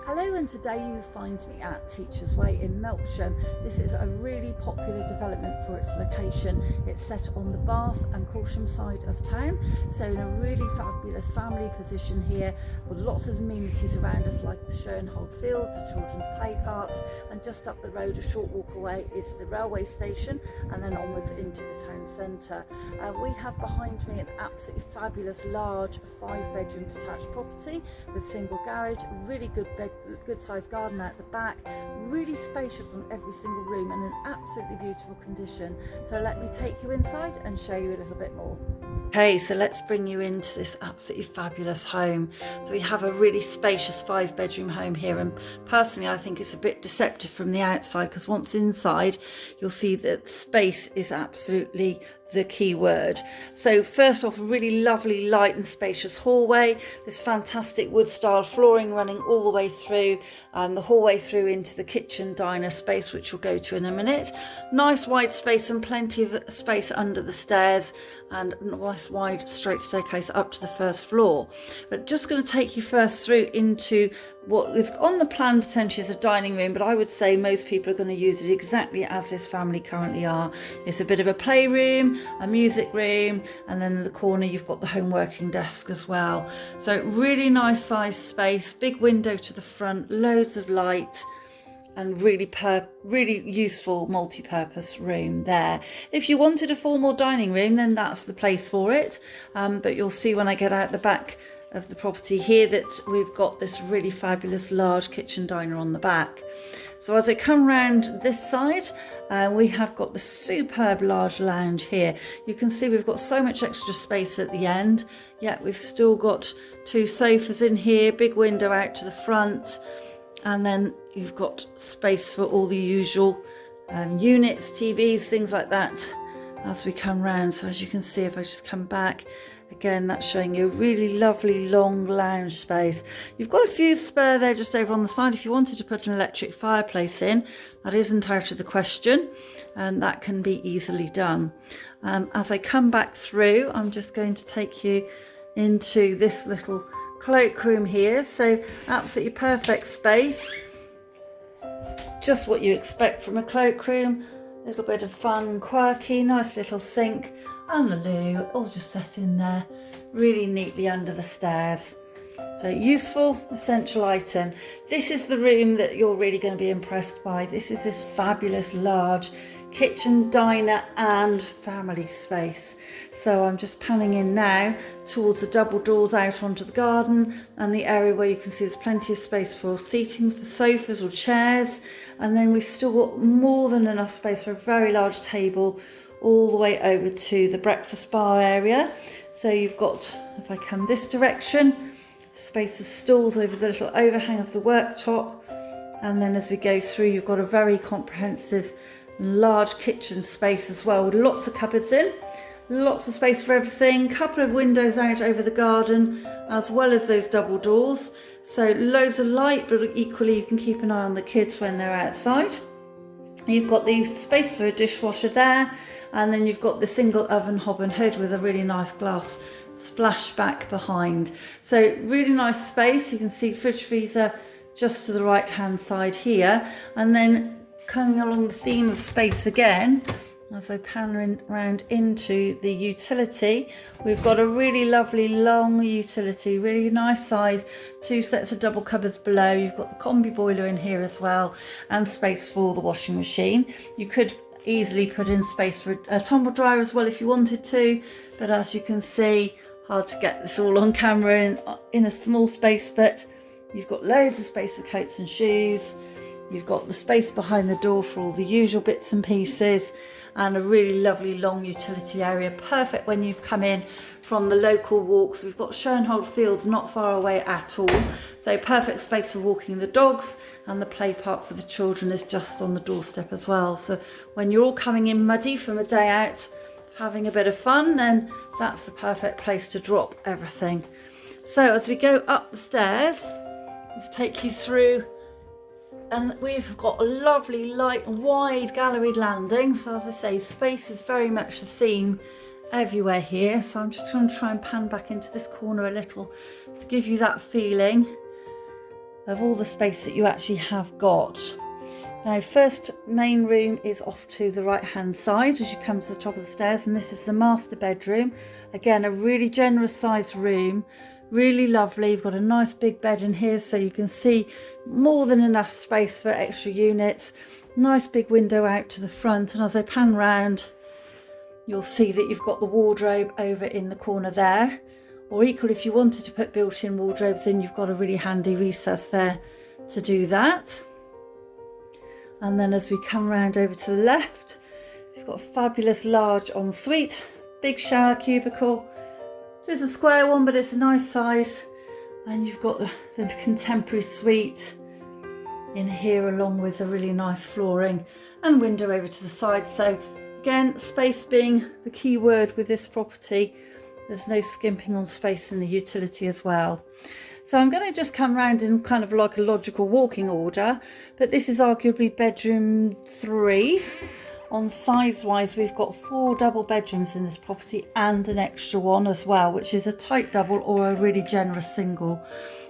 Hello, and today you find me at Teachers Way in Melksham. This is a really popular development for its location. It's set on the Bath and Corsham side of town, so in a really fabulous family position here with lots of amenities around us like the Schoenhold Fields, the children's play parks, and just up the road a short walk away is the railway station and then onwards into the town centre. We have behind me an absolutely fabulous large 5-bedroom detached property with single garage, really good sized garden out the back, really spacious on every single room and in absolutely beautiful condition. So let me take you inside and show you a little bit more. Okay, so let's bring you into this absolutely fabulous home. So we have a really spacious 5-bedroom home here, and personally I think it's a bit deceptive from the outside because once inside you'll see that space is absolutely the key word. So first off, a really lovely light and spacious hallway, this fantastic wood style flooring running all the way through, and the hallway through into the kitchen diner space, which we'll go to in a minute. Nice wide space and plenty of space under the stairs, and a nice wide straight staircase up to the first floor. But just going to take you first through into what is on the plan potentially as a dining room, but I would say most people are going to use it exactly as this family currently are. It's a bit of a playroom, a music room, and then in the corner you've got the home working desk as well. So really nice sized space, big window to the front, loads of light, and really useful multi-purpose room there. If you wanted a formal dining room, then that's the place for it, but you'll see when I get out the back of the property here that we've got this really fabulous large kitchen diner on the back. So as I come round this side, we have got the superb large lounge here. You can see we've got so much extra space at the end, yet we've still got 2 sofas in here, big window out to the front, and then you've got space for all the usual units, TVs, things like that as we come round. So as you can see, if I just come back, again, that's showing you a really lovely long lounge space. You've got a few spare there just over on the side. If you wanted to put an electric fireplace in, that isn't out of the question, and that can be easily done. As I come back through, I'm just going to take you into this little cloak room here. So absolutely perfect space, just what you expect from a cloak room. A little bit of fun, quirky, nice little sink, and the loo all just set in there really neatly under the stairs. So useful, essential item. This is the room that you're really going to be impressed by. This is this fabulous large kitchen, diner and family space. So I'm just panning in now towards the double doors out onto the garden and the area where you can see there's plenty of space for seating, for sofas or chairs, and then we've still got more than enough space for a very large table all the way over to the breakfast bar area. So you've got, if I come this direction, space of stools over the little overhang of the worktop, and then as we go through you've got a very comprehensive large kitchen space as well with lots of cupboards in, lots of space for everything, couple of windows out over the garden as well as those double doors, so loads of light, but equally you can keep an eye on the kids when they're outside. You've got the space for a dishwasher there, and then you've got the single oven hob and hood with a really nice glass splashback behind. So really nice space. You can see fridge freezer just to the right hand side here, and then coming along the theme of space again, as I pan around into the utility, we've got a really lovely long utility, really nice size, 2 sets of double cupboards below. You've got the combi boiler in here as well, and space for the washing machine. You could easily put in space for a tumble dryer as well if you wanted to, but as you can see, hard to get this all on camera in a small space, but you've got loads of space for coats and shoes. You've got the space behind the door for all the usual bits and pieces, and a really lovely long utility area, perfect when you've come in from the local walks. We've got Schoenhold Fields not far away at all, so perfect space for walking the dogs, and the play park for the children is just on the doorstep as well. So when you're all coming in muddy from a day out, having a bit of fun, then that's the perfect place to drop everything. So as we go up the stairs, let's take you through, and we've got a lovely light wide galleried landing. So as I say, space is very much the theme everywhere here. So I'm just going to try and pan back into this corner a little to give you that feeling of all the space that you actually have got. Now, first main room is off to the right hand side as you come to the top of the stairs, and this is the master bedroom. Again, a really generous sized room, really lovely. You've got a nice big bed in here, so you can see more than enough space for extra units. Nice big window out to the front, and as I pan round, you'll see that you've got the wardrobe over in the corner there. Or equally, if you wanted to put built-in wardrobes in, you've got a really handy recess there to do that. And then as we come round over to the left, you've got a fabulous large ensuite, big shower cubicle. It's a square one, but it's a nice size. And you've got the contemporary suite in here, along with a really nice flooring and window over to the side. So again, space being the key word with this property. There's no skimping on space in the utility as well. So I'm going to just come round in kind of like a logical walking order, but this is arguably bedroom 3. On size wise, we've got 4 double bedrooms in this property and an extra one as well, which is a tight double or a really generous single.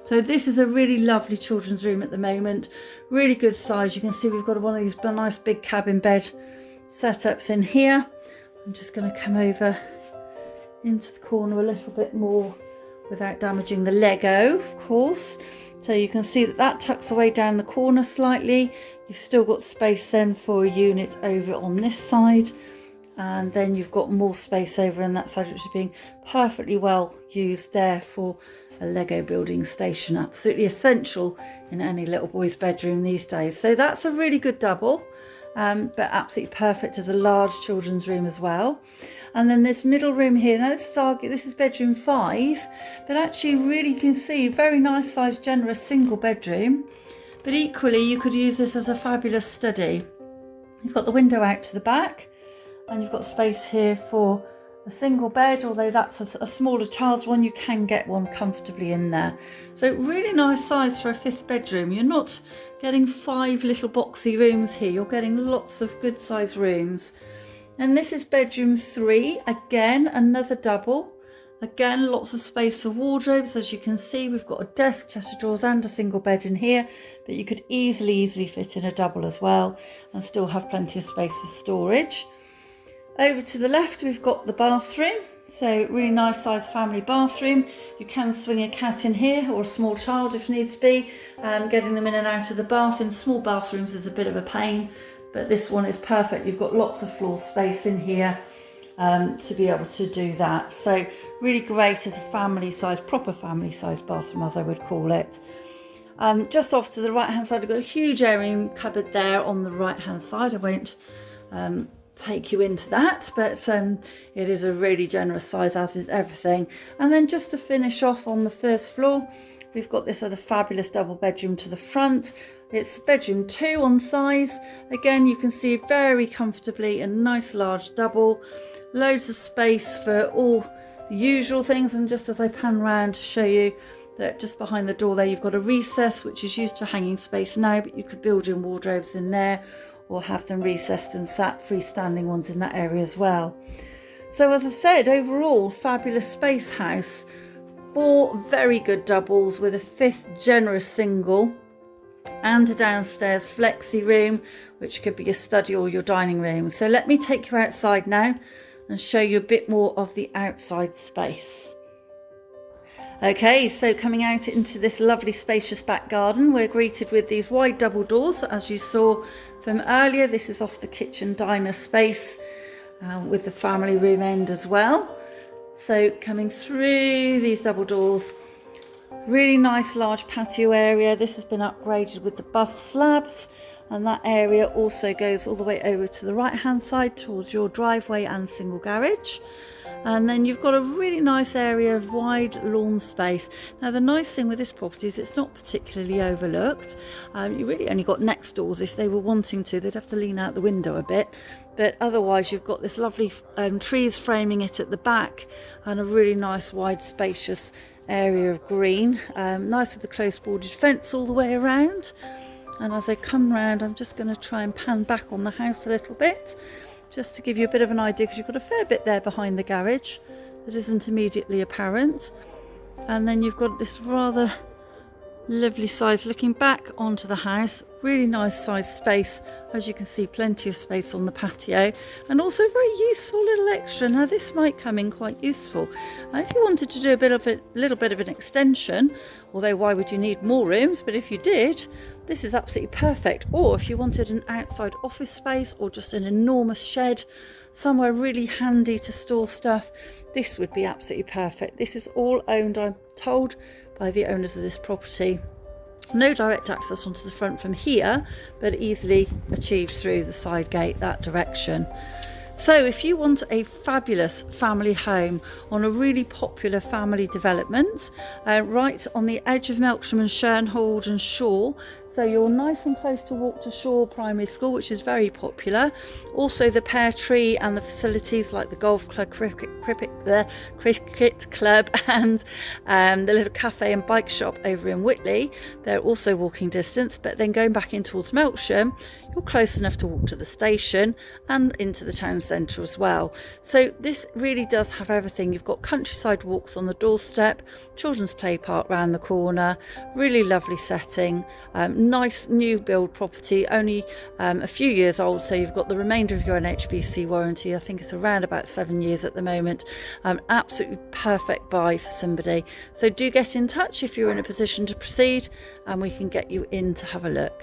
So this is a really lovely children's room at the moment, really good size. You can see we've got one of these nice big cabin bed setups in here. I'm just going to come over into the corner a little bit more without damaging the Lego, of course. So you can see that that tucks away down the corner slightly. You've still got space then for a unit over on this side, and then you've got more space over on that side, which is being perfectly well used there for a Lego building station. Absolutely essential in any little boy's bedroom these days. So that's a really good double, but absolutely perfect as a large children's room as well. And then this middle room here, now this is bedroom 5, but actually really you can see very nice sized generous single bedroom, but equally you could use this as a fabulous study. You've got the window out to the back, and you've got space here for a single bed, although that's a smaller child's one, you can get one comfortably in there. So really nice size for a 5th bedroom. You're not getting 5 little boxy rooms here, you're getting lots of good sized rooms. And this is bedroom 3, again another double, again lots of space for wardrobes. As you can see, we've got a desk, chest of drawers and a single bed in here, but you could easily fit in a double as well and still have plenty of space for storage. Over to the left, we've got the bathroom, so really nice size family bathroom. You can swing a cat in here or a small child if needs be. Getting them in and out of the bath in small bathrooms is a bit of a pain, but this one is perfect. You've got lots of floor space in here to be able to do that. So really great as a family size, proper family size bathroom, as I would call it. Just off to the right hand side, I've got a huge airing cupboard there on the right hand side. I won't take you into that, but it is a really generous size, as is everything. And then just to finish off on the first floor, we've got this other fabulous double bedroom to the front. It's bedroom 2 on size. Again, you can see very comfortably a nice large double, loads of space for all the usual things. And just as I pan round to show you that just behind the door there, you've got a recess which is used for hanging space now, but you could build in wardrobes in there or have them recessed and sat freestanding ones in that area as well. So as I've said, overall fabulous space house, 4 very good doubles with a 5th generous single and a downstairs flexi room, which could be a study or your dining room. So let me take you outside now and show you a bit more of the outside space. Okay, so coming out into this lovely spacious back garden, we're greeted with these wide double doors, as you saw from earlier. This is off the kitchen diner space with the family room end as well. So coming through these double doors, really nice large patio area. This has been upgraded with the buff slabs, and that area also goes all the way over to the right hand side towards your driveway and single garage. And then you've got a really nice area of wide lawn space. Now the nice thing with this property is it's not particularly overlooked. You really only got next doors. If they were wanting to, they'd have to lean out the window a bit, but otherwise you've got this lovely trees framing it at the back, and a really nice wide spacious area of green, nice with the close boarded fence all the way around. And as I come round, I'm just going to try and pan back on the house a little bit, just to give you a bit of an idea, because you've got a fair bit there behind the garage that isn't immediately apparent. And then you've got this rather Lovely size looking back onto the house, really nice size space. As you can see, plenty of space on the patio, and also very useful little extra. Now this might come in quite useful if you wanted to do a little bit of an extension, although why would you need more rooms? But if you did, this is absolutely perfect. Or if you wanted an outside office space or just an enormous shed, somewhere really handy to store stuff, this would be absolutely perfect. This is all owned, I'm told, by the owners of this property. No direct access onto the front from here, but easily achieved through the side gate that direction. So if you want a fabulous family home on a really popular family development, right on the edge of Melksham and Shernhold and Shaw, so you're nice and close to walk to Shaw Primary School, which is very popular. Also the Pear Tree and the facilities like the golf club, the cricket club, and the little cafe and bike shop over in Whitley. They're also walking distance, but then going back in towards Melksham, you're close enough to walk to the station and into the town centre as well. So this really does have everything. You've got countryside walks on the doorstep, children's play park round the corner, really lovely setting, nice new build property, only a few years old, so you've got the remainder of your NHBC warranty. I think it's around about 7 years at the moment. Absolutely perfect buy for somebody. So do get in touch if you're in a position to proceed, and we can get you in to have a look.